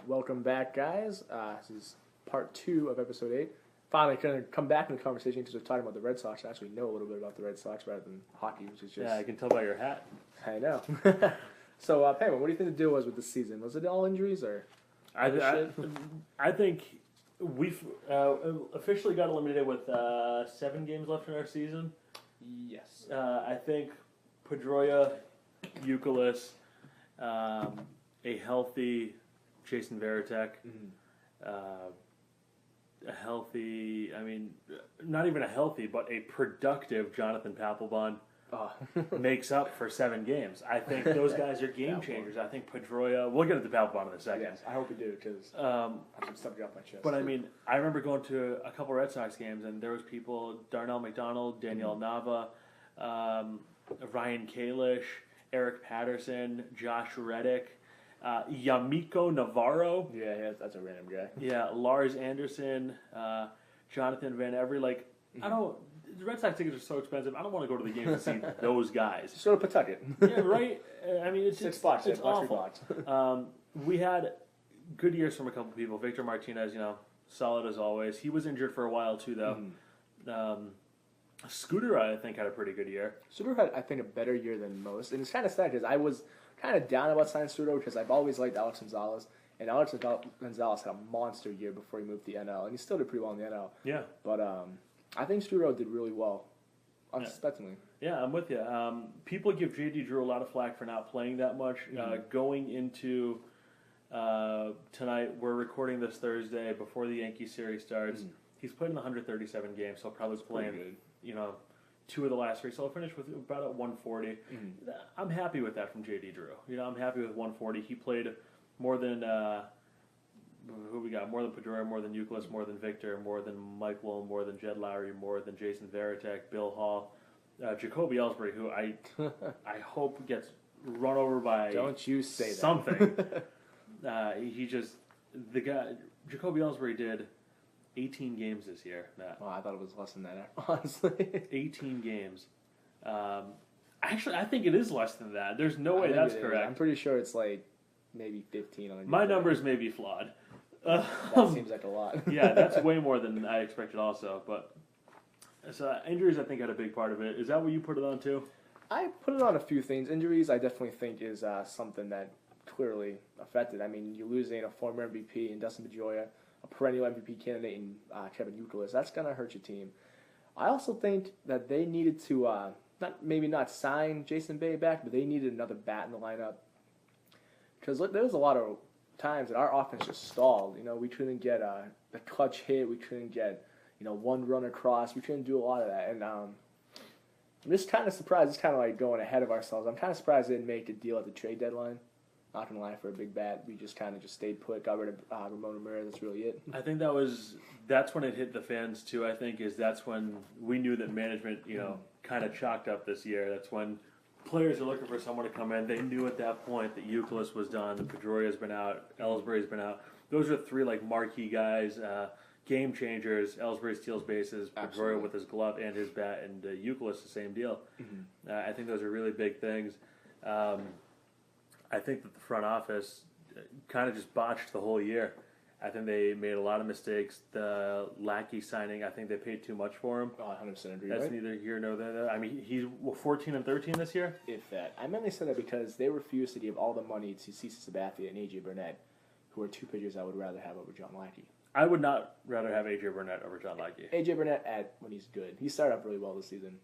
Welcome back, guys. This is part 2 of episode 8. Finally, going to come back in the conversation because we're talking about the Red Sox. I actually know a little bit about the Red Sox rather than hockey, which is just. Yeah, I can tell by your hat. I know. So, Payman, what do you think the deal was with this season? Was it all injuries or? I think we've officially got eliminated with 7 games left in our season. Yes. I think Pedroia, Youkilis, a healthy Jason Varitek, a healthy, not even a healthy, but a productive Jonathan Papelbon makes up for 7 games. I think those guys are game changers. I think Pedroia, we'll get into Papelbon in a second. Yes, I hope we do because I have some stuff off my chest. But I remember going to a couple Red Sox games and there was people, Darnell McDonald, Danielle Nava, Ryan Kalish, Eric Patterson, Josh Reddick, Yamiko Navarro. Yeah, that's a random guy. Yeah, Lars Anderson, Jonathan Van Every. The Red Sox tickets are so expensive. I don't want to go to the games to see those guys. Just go to Pawtucket. Yeah, right. It's $6. It's awful. We had good years from a couple people. Victor Martinez, solid as always. He was injured for a while too, though. Scooter, I think, had a pretty good year. Scooter had, I think, a better year than most. And it's kind of sad because I was kind of down about signing Scooter because I've always liked Alex Gonzalez. And Alex Gonzalez had a monster year before he moved to the NL. And he still did pretty well in the NL. Yeah. But I think Scooter did really well, unsuspectingly. Yeah, I'm with you. People give J.D. Drew a lot of flack for not playing that much. Going into tonight, we're recording this Thursday before the Yankee series starts. He's played in 137 games, so he'll probably play in 2 of the last 3. So I'll finish with about at 140. I'm happy with that from J.D. Drew. I'm happy with 140. He played more than who we got? More than Pedroia, more than Youkilis, more than Victor, more than Mike Lowell, more than Jed Lowry, more than Jason Varitek, Bill Hall, Jacoby Ellsbury, who I hope gets run over by Don't you say something. The guy Jacoby Ellsbury did 18 games this year, Matt. Well, I thought it was less than that, honestly. 18 games. Actually, I think it is less than that. There's no way that's correct. I'm pretty sure it's like maybe 15 on. My numbers may be flawed. That seems like a lot. Yeah, that's way more than I expected also. But so injuries, I think, had a big part of it. Is that what you put it on too? I put it on a few things. Injuries, I definitely think, is something that clearly affected. You're losing a former MVP in Dustin Pedroia, a perennial MVP candidate in Kevin Youkilis. That's going to hurt your team. I also think that they needed to not sign Jason Bay back, but they needed another bat in the lineup. Because there was a lot of times that our offense just stalled. We couldn't get the clutch hit. We couldn't get one run across. We couldn't do a lot of that. And I'm just kind of surprised. It's kind of like going ahead of ourselves. I'm kind of surprised they didn't make a deal at the trade deadline. Not gonna lie, for a big bat, we just kind of stayed put. Got rid of Ramon Ramirez. That's really it. I think that's when it hit the fans too. I think that's when we knew that management kind of chalked up this year. That's when players are looking for someone to come in. They knew at that point that Youkilis was done, that Pedroia's been out, Ellsbury's been out. Those are 3 marquee guys, game changers. Ellsbury steals bases, Pedroia with his glove and his bat, and Youkilis the same deal. I think those are really big things. I think that the front office kind of just botched the whole year. I think they made a lot of mistakes. The Lackey signing, I think they paid too much for him. Oh, 100% agree. That's right? neither here nor there. He's 14-13 this year. If that, I mainly said that because they refused to give all the money to Cece Sabathia and AJ Burnett, who are 2 pitchers I would rather have over John Lackey. I would not rather have AJ Burnett over John Lackey. AJ Burnett when he's good. He started off really well this season,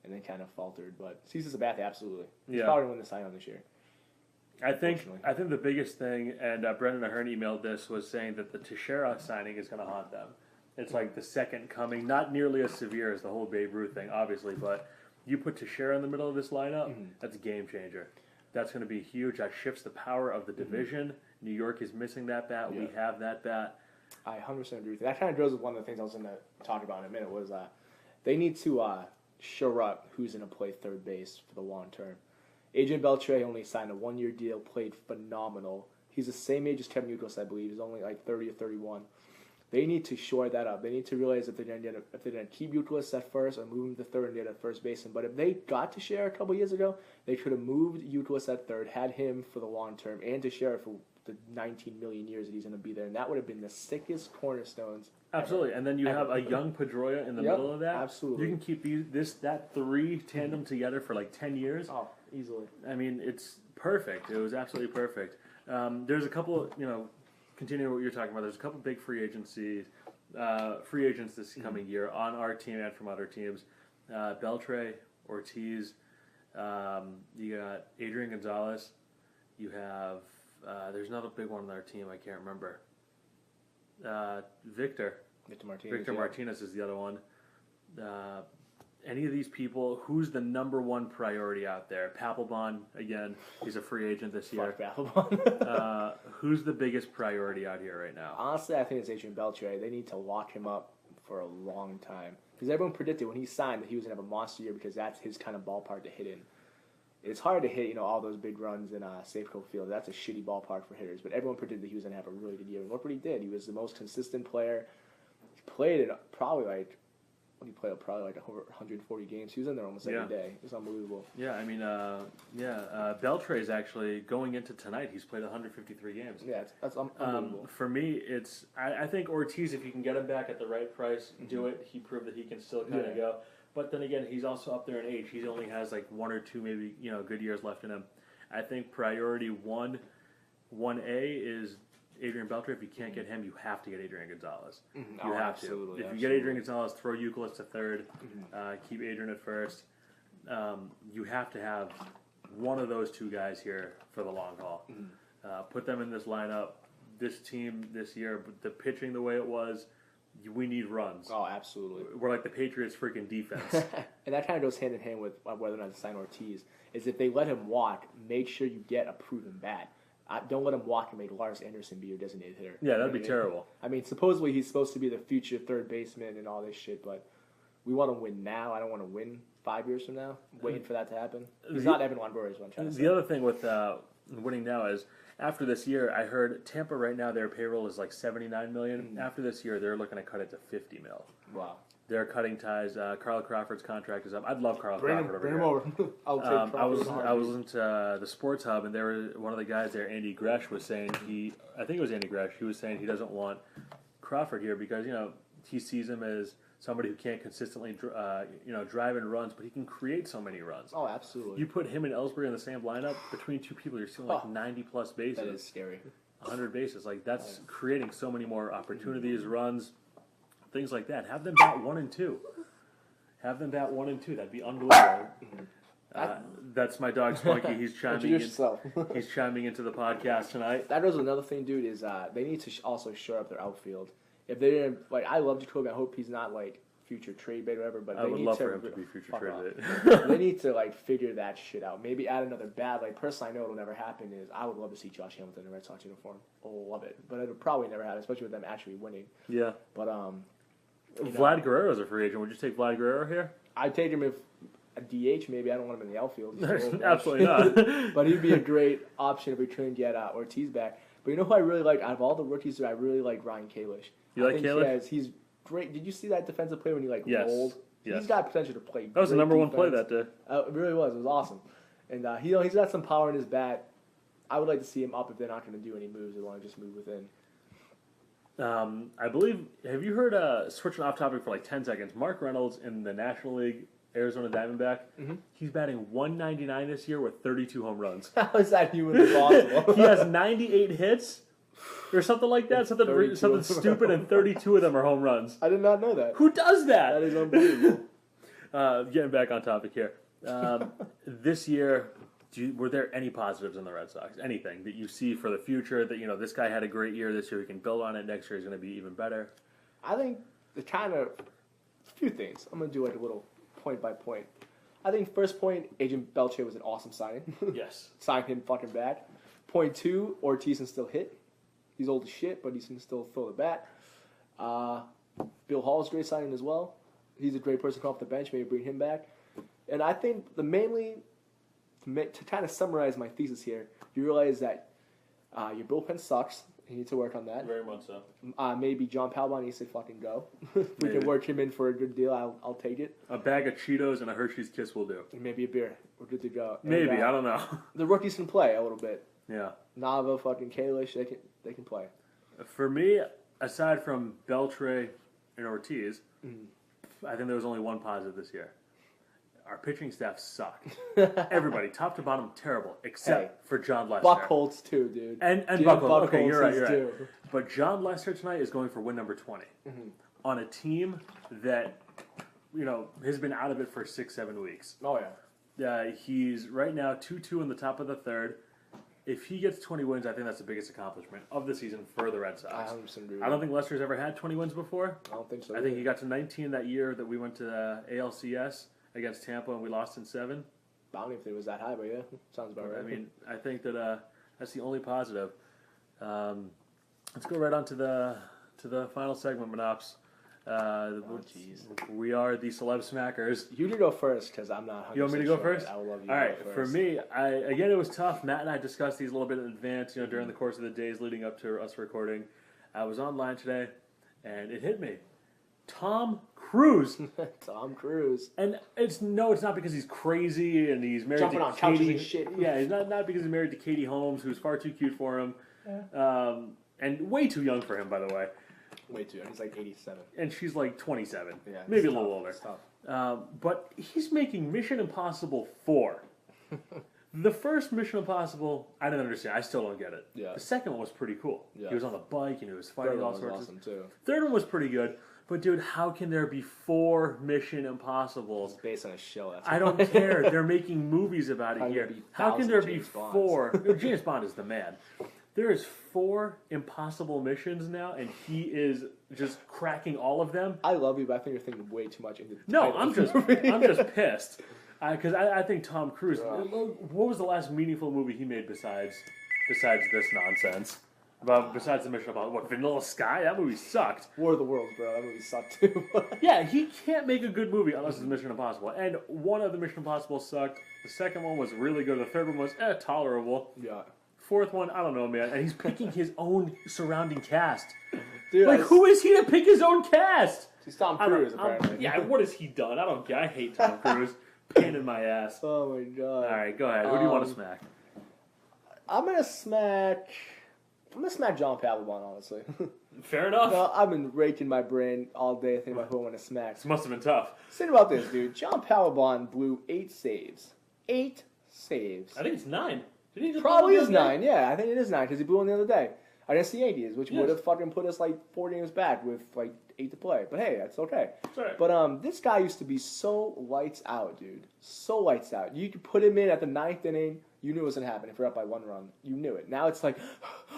and then kind of faltered. But Cece Sabathia, absolutely. He's probably going to win the Cy Young this year. I think the biggest thing, and Brendan Ahern emailed this, was saying that the Teixeira signing is going to haunt them. It's like the second coming, not nearly as severe as the whole Babe Ruth thing, obviously, but you put Teixeira in the middle of this lineup, that's a game changer. That's going to be huge. That shifts the power of the division. New York is missing that bat. Yeah. We have that bat. I 100% agree with you. That kind of goes with one of the things I was going to talk about in a minute was they need to shore up who's going to play third base for the long term. Adrian Beltre only signed a 1-year deal, played phenomenal. He's the same age as Kevin Youkilis, I believe. He's only like 30 or 31. They need to shore that up. They need to realize if they're going to keep Youkilis at first or move him to third and get at first baseman. But if they got Teixeira a couple years ago, they could have moved Youkilis at third, had him for the long term, and Teixeira the 19 million years that he's going to be there, and that would have been the sickest cornerstones. Absolutely, and then you have a young Pedroia in the middle of that. Absolutely, you can keep that three tandem together for like 10 years. Oh, easily. I mean, it's perfect. It was absolutely perfect. There's a couple, continuing what you're talking about. There's a couple big free agents this coming year on our team and from other teams. Beltre, Ortiz. You got Adrian Gonzalez. You have there's another big one on our team. I can't remember. Victor Martinez is the other one. Any of these people, who's the number one priority out there? Pabelon, again, he's a free agent this year. Fuck Pabelon. Who's the biggest priority out here right now? Honestly, I think it's Adrian Beltre. They need to lock him up for a long time. Because everyone predicted when he signed that he was going to have a monster year because that's his kind of ballpark to hit in. It's hard to hit, all those big runs in Safeco Field. That's a shitty ballpark for hitters. But everyone predicted that he was going to have a really good year. And look what he did. He was the most consistent player. He played it probably like 140 games. He was in there almost every day. It was unbelievable. Yeah, I mean, Beltre is actually going into tonight. He's played 153 games. Yeah, that's unbelievable. For me, I think Ortiz, if you can get him back at the right price, do it. He proved that he can still kind of go. But then again, he's also up there in age. He only has like 1 or 2 maybe good years left in him. I think priority 1A is Adrian Beltre. If you can't get him, you have to get Adrian Gonzalez. You have to. If you get Adrian Gonzalez, throw Euclid to third. Keep Adrian at first. You have to have one of those two guys here for the long haul. Put them in this lineup. This team this year, the pitching the way it was, we need runs. Oh, absolutely. We're like the Patriots' freaking defense. And that kind of goes hand in hand with whether or not to sign Ortiz. Is if they let him walk, make sure you get a proven bat. Don't let him walk and make Lars Anderson be your designated hitter. Yeah, that'd be terrible. I mean, supposedly he's supposed to be the future third baseman and all this shit, but we want to win now. I don't want to win 5 years from now, waiting for that to happen. He's not Evan Longoria is what I'm trying to say. The other thing with winning now is after this year, I heard Tampa right now, their payroll is like $79 million. After this year, they're looking to cut it to $50 million. Wow. They're cutting ties. Carl Crawford's contract is up. I'd love Carl Crawford bring him over. I'll take I was listening to the Sports Hub, and there was one of the guys there, Andy Gresh, was saying I think it was Andy Gresh, he was saying he doesn't want Crawford here because, he sees him as somebody who can't consistently drive in runs, but he can create so many runs. Oh, absolutely. You put him and Ellsbury in the same lineup, between two people, you're stealing like 90-plus bases. That is scary. 100 bases. Like, that's creating so many more opportunities, runs, things like that. Have them bat 1 and 2. That'd be unbelievable. That's my dog Spunky. He's chiming into the podcast tonight. That goes with another thing, dude. Is they need to also shore up their outfield. If they didn't, I love Jacoby. I hope he's not future trade bait or whatever. But I would love for him to be future trade bait. They need to figure that shit out. Maybe add another bat. Personally, I know it'll never happen. I would love to see Josh Hamilton in a Red Sox uniform. I'll love it, but it'll probably never happen, especially with them actually winning. Yeah. But Vlad Guerrero's a free agent. Would you take Vlad Guerrero here? I'd take him if a DH. Maybe I don't want him in the outfield. Absolutely not. But he'd be a great option if we try and get Ortiz back. But who I really like out of all the rookies? I really like Ryan Kalish. You like Kalish? He's great. Did you see that defensive play when he yes. rolled? Yes. He's got potential to play. That was the number defense. 1 play that day. It really was. It was awesome. And he's got some power in his bat. I would like to see him up if they're not going to do any moves. They want to just move within. I believe. Have you heard? Switching off topic for 10 seconds. Mark Reynolds in the National League, Arizona Diamondback. He's batting .199 this year with 32 home runs. How is that humanly possible? He has 98 hits. Or something like that, something stupid, and 32 of them are home runs. I did not know that. Who does that? That is unbelievable. Getting back on topic here. This year, were there any positives in the Red Sox? Anything that you see for the future that, this guy had a great year this year, we can build on it, next year he's going to be even better? I think a few things. I'm going to do a little point by point. I think first point, Agent Beltre was an awesome signing. Yes. Signed him fucking back. Point 2, Ortiz can still hit. He's old as shit, but he can still throw the bat. Bill Hall's a great signing as well. He's a great person to come off the bench. Maybe bring him back. And I think to kind of summarize my thesis here, you realize that your bullpen sucks. You need to work on that. Very much so. Maybe John Pabelon needs to fucking go. If we can work him in for a good deal, I'll take it. A bag of Cheetos and a Hershey's Kiss will do. And maybe a beer. We're good to go. Maybe, I don't know. The rookies can play a little bit. Yeah. Nava, fucking Kalish, they can play. For me, aside from Beltre and Ortiz, I think there was only one positive this year. Our pitching staff sucked. Everybody, top to bottom, terrible, except for John Lester. Buckholz too, dude. And Buckholz. Okay, you're right. But John Lester tonight is going for win number 20 on a team that, has been out of it for 6-7 weeks. Oh, yeah. He's right now 2-2 in the top of the third. If he gets 20 wins, I think that's the biggest accomplishment of the season for the Red Sox. I don't think Lester's ever had 20 wins before. I don't think so. I think he got to 19 that year that we went to ALCS against Tampa and we lost in 7. I don't even think it was that high, but yeah, sounds about right. I mean, I think that that's the only positive. Let's go right on to the final segment, Monops. We are the Celeb Smackers. You can go first because I'm not 100% You want me to go first? I will love you. All right, for me, again, it was tough. Matt and I discussed these a little bit in advance, during the course of the days leading up to us recording. I was online today, and it hit me. Tom Cruise. Tom Cruise. And it's not because he's crazy and he's married Jumping to on Katie. couches and shit. Yeah, he's not because he's married to Katie Holmes, who's far too cute for him, and way too young for him, by the way. Way too young. He's like 87. And she's like 27. Yeah, maybe a little older. It's tough. But he's making Mission Impossible 4. The first Mission Impossible, I didn't understand. I still don't get it. Yeah. The second one was pretty cool. Yeah. He was on the bike and he was fighting all sorts awesome too. Third one was pretty good. But dude, how can there be 4 Mission Impossibles? It's based on a show. I don't care. They're making movies about it here. How can there be 4? James Bond is the man. There is 4 impossible missions now, and he is just cracking all of them. I love you, but I think you're thinking way too much into the No, I'm just pissed. Because I think Tom Cruise. What was the last meaningful movie he made besides this nonsense? Besides the Mission Impossible, what, Vanilla Sky? That movie sucked. War of the Worlds, bro. That movie sucked too. Yeah, he can't make a good movie unless it's Mission Impossible. And one of the Mission Impossible sucked. The second one was really good. The third one was tolerable. Yeah. Fourth one, I don't know, man. And he's picking his own surrounding cast. Dude, who is he to pick his own cast? He's Tom Cruise, apparently. Yeah, what has he done? I don't care. I hate Tom Cruise. Pain in my ass. Oh, my God. All right, go ahead. Who do you want to smack? I'm going to smack John Pabelon, honestly. Fair enough. No, I've been raking my brain all day thinking about who I want to smack. This must have been tough. Think about this, dude. John Pabelon blew 8 saves. 8 saves. I think it's 9. Did he just Probably is 9, yeah. I think it is 9 because he blew one the other day against the Yankees, which would have fucking put us like 4 games back with like 8 to play. But hey, that's okay. That's right. But this guy used to be so lights out, dude. So lights out. You could put him in at the 9th inning. You knew it was going to happen. If you're up by 1 run, you knew it. Now it's like,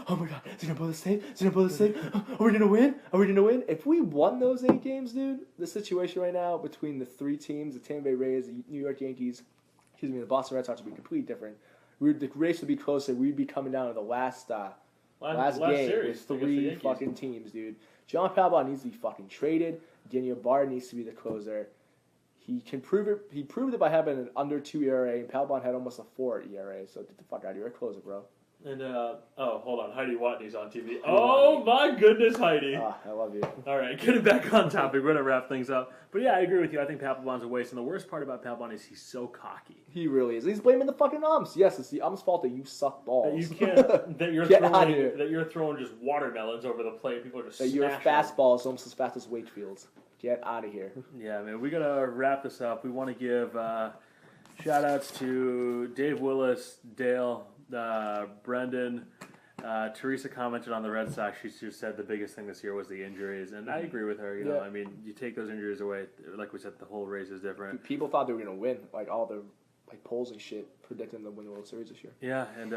oh my God, is he going to blow the save? Is he going to blow the save? Are we going to win? Are we going to win? If we won those 8 games, dude, the situation right now between the 3 teams, the Tampa Bay Rays, the New York Yankees, the Boston Red Sox would be completely different. The race would be closer. We'd be coming down to the last game series with 3 fucking teams, dude. John Pabelon needs to be fucking traded. Daniel Barr needs to be the closer. He can prove it. He proved it by having an under 2 ERA, and Pabelon had almost a 4 ERA. So get the fuck out of here. You're a closer, bro. And, hold on. Heidi Watney's on TV. Oh, my goodness, Heidi. I love you. All right, getting back on topic. We're going to wrap things up. But, yeah, I agree with you. I think Pabelon's a waste. And the worst part about Pabelon is he's so cocky. He really is. He's blaming the fucking umps. Yes, it's the umps' fault that you suck balls. That you can't. That you're throwing just watermelons over the plate. People are just smashing your fastball is almost as fast as Wakefield's. Get out of here. Yeah, man. We got to wrap this up. We want to give shout-outs to Dave Willis, Dale, Brendan. Teresa commented on the Red Sox. She just said the biggest thing this year was the injuries, and I agree with her. You know, I mean, you take those injuries away, like we said, the whole race is different. People thought they were going to win, like all the polls and shit predicting them to win the World Series this year. Yeah, and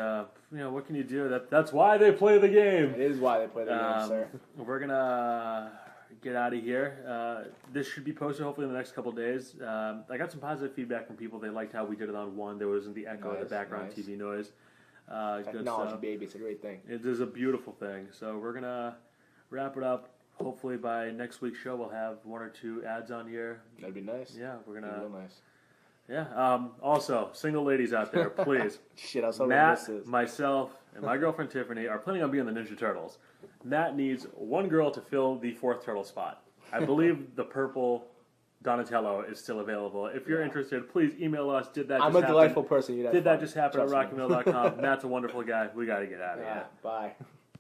what can you do? That's why they play the game. It is why they play the game, sir. We're gonna get out of here. This should be posted hopefully in the next couple of days. I got some positive feedback from people. They liked how we did it on 1. There wasn't the echo of the background TV noise. Technology, baby, it's a great thing. It is a beautiful thing. So we're gonna wrap it up. Hopefully by next week's show we'll have 1 or 2 ads on here. That'd be nice. Yeah, we're gonna. That'd be real nice. Yeah. Also, single ladies out there, please. Shit, I was hoping Matt, myself, and my girlfriend Tiffany are planning on being the Ninja Turtles. Matt needs 1 girl to fill the 4th turtle spot. I believe the purple Donatello is still available. If you're interested, please email us. I'm a delightful person. Did that just happen at Trust me. rockymail.com? Matt's a wonderful guy. We got to get out of here. Bye.